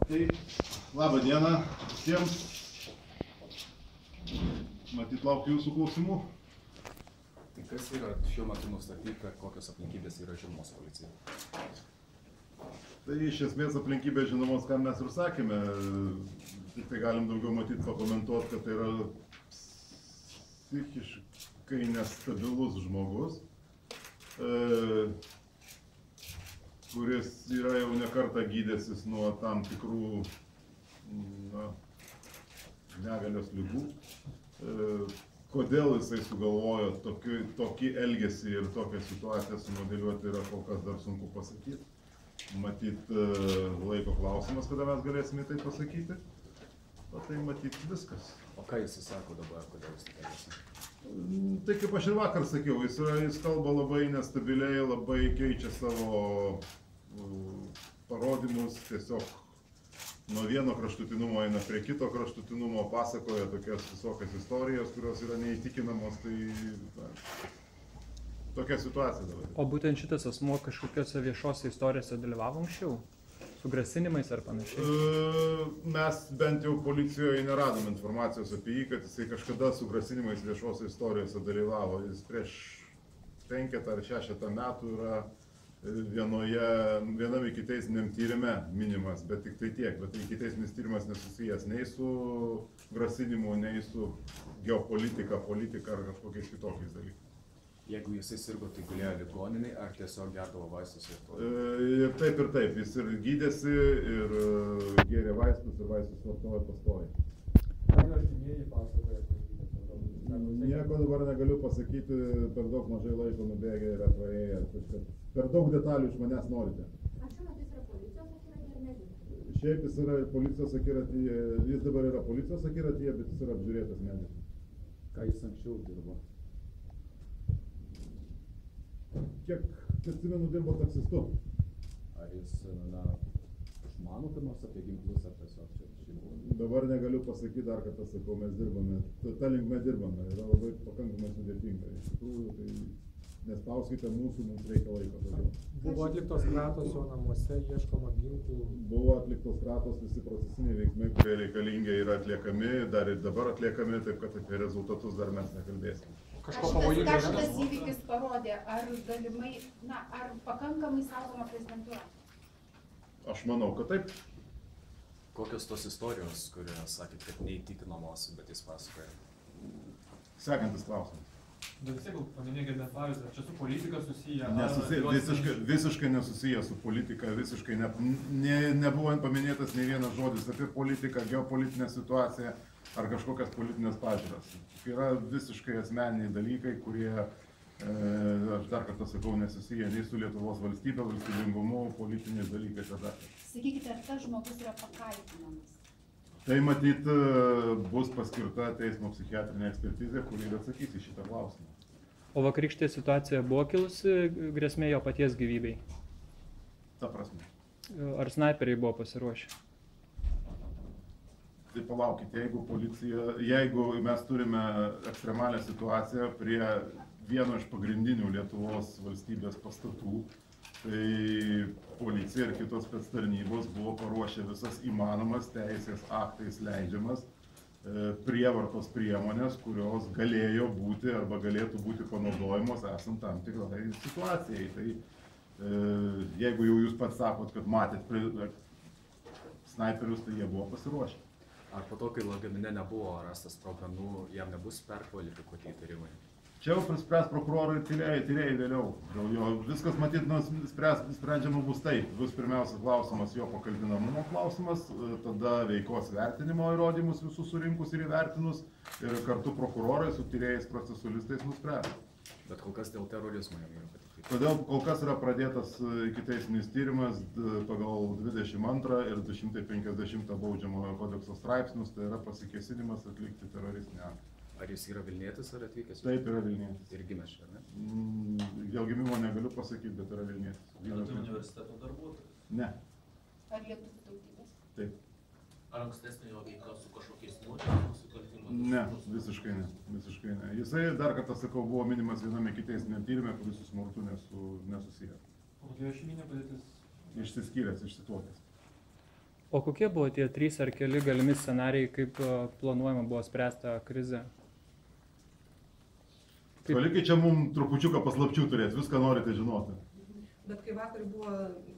Tai labą dieną visiems. Matyt, laukiu jūsų klausimų. Tai kas yra šiuo metu nustatyta, kokios aplinkybės yra žinomos policijai? Tai iš esmės aplinkybės žinomos, ką mes ir sakėme. Tik tai galim daugiau matyti pakomentuoti, kad tai yra psichiškai nestabilus žmogus, kuris yra jau ne kartą gydęsis nuo tam tikrų negalios ligų. Kodėl jisai sugalvojo tokį elgesį ir tokią situaciją sumodeliuoti, yra kol kas dar sunku pasakyti. Matyt, laiko klausimas, kada mes galėsime tai pasakyti. O tai matyt viskas. O ką jis sako dabar, kodėl jis taip elgiasi? Tai kaip aš ir vakar sakiau, jis kalba labai nestabiliai, labai keičia savo parodymus, tiesiog nuo vieno kraštutinumo eina prie kito kraštutinumo, pasakoja tokias visokias istorijas, kurios yra neįtikinamos, tai tokia situacija dabar. O būtent šitas asmuo kažkokiose viešose istorijose dalyvavo anksčiau? Su grasinimais ar panašiai? Mes bent jau policijoje neradom informacijos apie jį, kad jisai kažkada su grasinimais viešose istorijose dalyvavo. Jis prieš 5 ar 6 metų yra vienam ikiteisminiam tyrime minimas, bet tik tai tiek. Bet ikiteisminis tyrimas nesusijęs nei su grasinimu, nei su geopolitika, politika ar kažkokiais kitokiais dalykais. Jeigu jisai sirgo, tai gulėjo ligoninėj, ar tiesiog gerdavo vaistus ir to? Ir taip, jis ir gydėsi, ir gėrė vaistus, ir vaistus vartojo pastoviai. Ar artimieji pasakoja, Nieko dabar negaliu pasakyti, per daug mažai laiko nubėgę yra praėję, per daug detalių iš manęs norite. Ar šiuo metu jis yra policijos akiratyje ar nedirba? Šiaip jis yra policijos akiratyje, jis dabar yra policijos akiratyje, bet jis yra apžiūrėtas medikų. Ką jis anksčiau dirbo? Kiek atsimenu, dirbo taksistu. Ar jis, išmano ką nors apie ginklus, ar tiesiog čia buvo? Dabar negaliu pasakyti, dar kartą sakau, mes dirbame, ta linkme dirbame, yra labai pakankamai sudėtinga. Iš tikrųjų, tai nespauskite mūsų, mums reikia laiko daugiau. Buvo atliktos kratos jo namuose, ieškoma ginklų. Buvo atliktos kratos, visi procesiniai veiksmai, kurie reikalingi, yra atliekami, dar ir dabar atliekami, taip kad apie rezultatus dar mes nekalbėsime. Ką šitas įvykis parodė, ar galimai, ar pakankamai saugoma prezidentūra? Aš manau, kad taip. Kokios tos istorijos, kurios sakėt, kad neįtikinamos, bet jis pasakoja? Sekantis klausimas. Bet vis tiek paminėkite pavyzdį, ar čia su politika susiję? Visiškai nesusiję su politika, visiškai nebuvo paminėtas nei vienas žodis apie politiką, geopolitinę situaciją ar kažkokias politinės pažiūras. Yra visiškai asmeniniai dalykai, kurie, aš dar kartą sakau, nesusiję nei su Lietuvos valstybė, valstybingumu, politiniais dalykais. Sakykite, ar tas žmogus yra pakaltinamas? Tai matyt bus paskirta teismo psichiatrinė ekspertizė, kuri ir atsakys į šitą klausimą. O vakarykštė situacija buvo kilusi grėsmė jo paties gyvybei? Ta prasme. Ar snaiperiai buvo pasiruošę? Tai palaukite, jeigu mes turime ekstremalią situaciją prie vieno iš pagrindinių Lietuvos valstybės pastatų, tai policija ir kitos spectarnybos buvo paruošę visas įmanomas teisės aktais leidžiamas prievartos priemonės, kurios galėjo būti arba galėtų būti panaudojamos esant tam tikrai situacijai. Tai jeigu jau jūs pats sakot, kad matėt snaiperius, tai jie buvo pasiruošę. Ar po to, kai lagamine nebuvo rastas sprogmenų, jam nebus perkvalifikuoti įtarimai? Čia jau spręs prokurorai ir tyrėjai vėliau. Viskas matyt sprendžiama bus taip. Bus pirmiausia klausimas jo pakalbinamumo klausimas, tada veikos vertinimo įrodymus visus surinkus ir įvertinus ir kartu prokurorai su tyrėjais procesualistais nuspręs. Bet kol kas dėl terorizmo jam yra patikrinti. Todėl kol kas yra pradėtas ikiteisminis tyrimas pagal 22 ir 250 baudžiamojo kodekso straipsnius, tai yra pasikėsinimas atlikti teroristinį aktą. Ar jis yra Vilnietis ar atvykęs? Taip, yra Vilnietis. Ir gimęs čia, ne? Dėl gimimo negaliu pasakyti, bet yra Vilnietis. Ar tai universiteto darbuotojas? Ne. Ar lietuvių tautybės? Taip. Ar ankstesnė jo veika su kažkokiais nusikaltimais? Ne, visiškai ne, visiškai ne. Jisai, dar kartą sakau, buvo minimas viename ikiteisminiame tyrime, kuris su smurtu nesusijęs. O kokia šeiminė padėtis? Išsiskyręs, išsituokęs. O kokie buvo tie 3 ar keli galimi scenarijai, kaip planuojama buvo spręsta krizė? Palikai čia mums trupučiuką paslapčių turėti, viską norite žinoti. Bet kai vakar buvo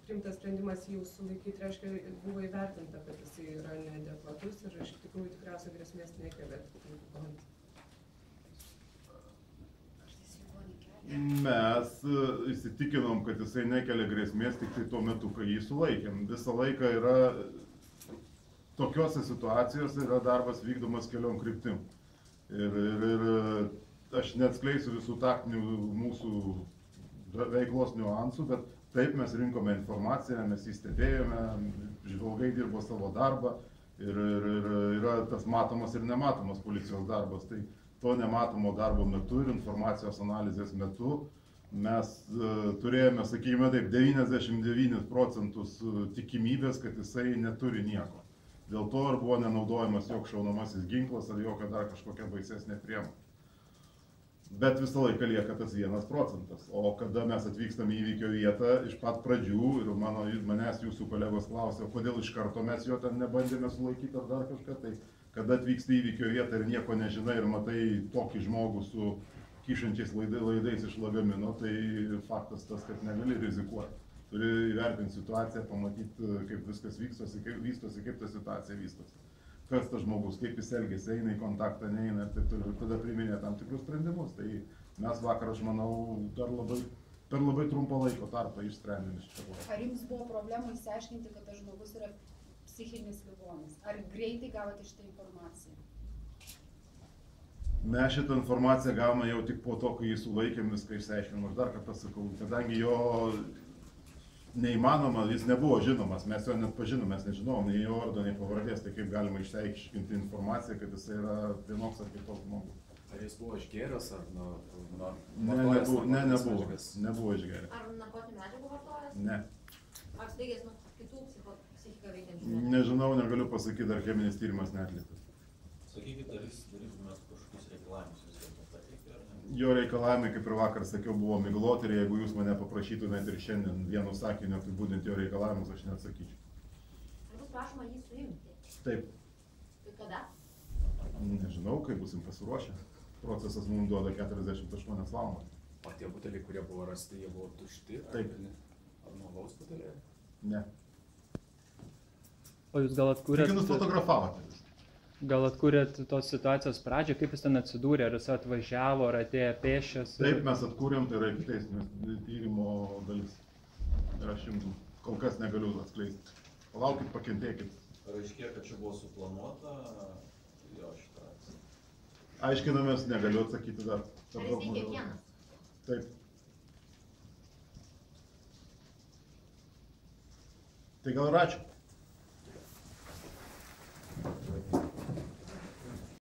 priimtas sprendimas jį sulaikyti, reiškia, buvo įvertinta, kad jisai yra neadekvatus ir iš tikrųjų tikriausiai grėsmės nekelia. Mes įsitikinom, kad jisai nekelia grėsmės tik tai tuo metu, kai jį sulaikėm. Visą laiką yra, tokiose situacijose yra darbas vykdomas keliom kryptim. Ir aš neatskleisiu visų taktinių mūsų veiklos niuansų, bet taip mes rinkome informaciją, mes įstebėjome, žvalgai dirbo savo darbą ir yra tas matomas ir nematomas policijos darbas. Tai to nematomo darbo metu ir informacijos analizės metu mes turėjome, sakykime taip, 99% tikimybės, kad jisai neturi nieko. Dėl to ir buvo nenaudojamas joks šaunamasis ginklas ar jokia dar kažkokia baisesnė priemonė. Bet visą laiką lieka tas 1%. O kada mes atvykstame į įvykio vietą, iš pat pradžių, ir manęs jūsų kolegos klausė, kodėl iš karto mes jo ten nebandėme sulaikyti ar dar kažką, tai kada atvyksta į įvykio vietą ir nieko nežinai ir matai tokį žmogų su kyšančiais laidais iš lagamino, tai faktas tas, kad negali rizikuoti. Turi įvertinti situaciją, pamatyti, kaip viskas vystosi, kaip ta situacija vystosi. Kas tas žmogus, kaip jis elgėsi, eina į kontaktą, neina ir taip toliau. Ir tada priminė tam tikrus sprendimus. Tai mes vakar, aš manau, per labai trumpą laiko tarpą išsprendėme šitą klausimą. Ar jums buvo problemų išsiaiškinti, kad tas žmogus yra psichinis ligonis? Ar greitai gavote šitą informaciją? Mes šitą informaciją gavome jau tik po to, kai jį sulaikėm, viską išsiaiškinom. Aš dar kartą sakau, kadangi jo neįmanoma, jis nebuvo žinomas, mes jo net pažinom, mes nežinom, nei jo vardo, nei pavardės, tai kaip galima išsiaiškinti informaciją, kad jis yra vienoks ar kitoks žmogus. Ar jis buvo išgėręs, ar nebuvo išgėręs. Ar narkotinių medžiagų vartojęs? Ne. Ar steigęs kitų psichiką veikiančių medžiagų? Nežinau, negaliu pasakyti, dar cheminis tyrimas neatliktas. Sakykit, ar jis darytumės kažkokius reikalavimus visiems pateikti, ar ne? Jo reikalavimai, kaip ir vakar sakiau, buvo migloti ir jeigu jūs mane paprašytumėte ir šiandien vienu sakiniu apibūdinti jo reikalavimus, aš neatsakyčiau. Ar bus prašoma jį suimti? Taip. Tai kada? Nežinau, kai busim pasiruošę. Procesas mums duoda 48 valandas. O tie buteliai, kurie buvo rasti, jie buvo tušti? Taip. Ar nuo alaus buteliai? Ne. O jūs gal atkūrėt... Tik nufotografavote. Gal atkūrėt tos situacijos pradžią, kaip jis ten atsidūrė, ar jis atvažiavo, ar atėjo pėsčias? Taip, mes atkūrėm, tai yra ikiteisminio tyrimo dalis. Ir aš jums kol kas negaliu atskleisti. Palaukit, pakentėkit. Ar aiškėja, kad čia buvo suplanuota jo šitą? Aiškinamės, negaliu atsakyti dar. Ar jis veikė vienas? Taip. Tai gal ir ačiū.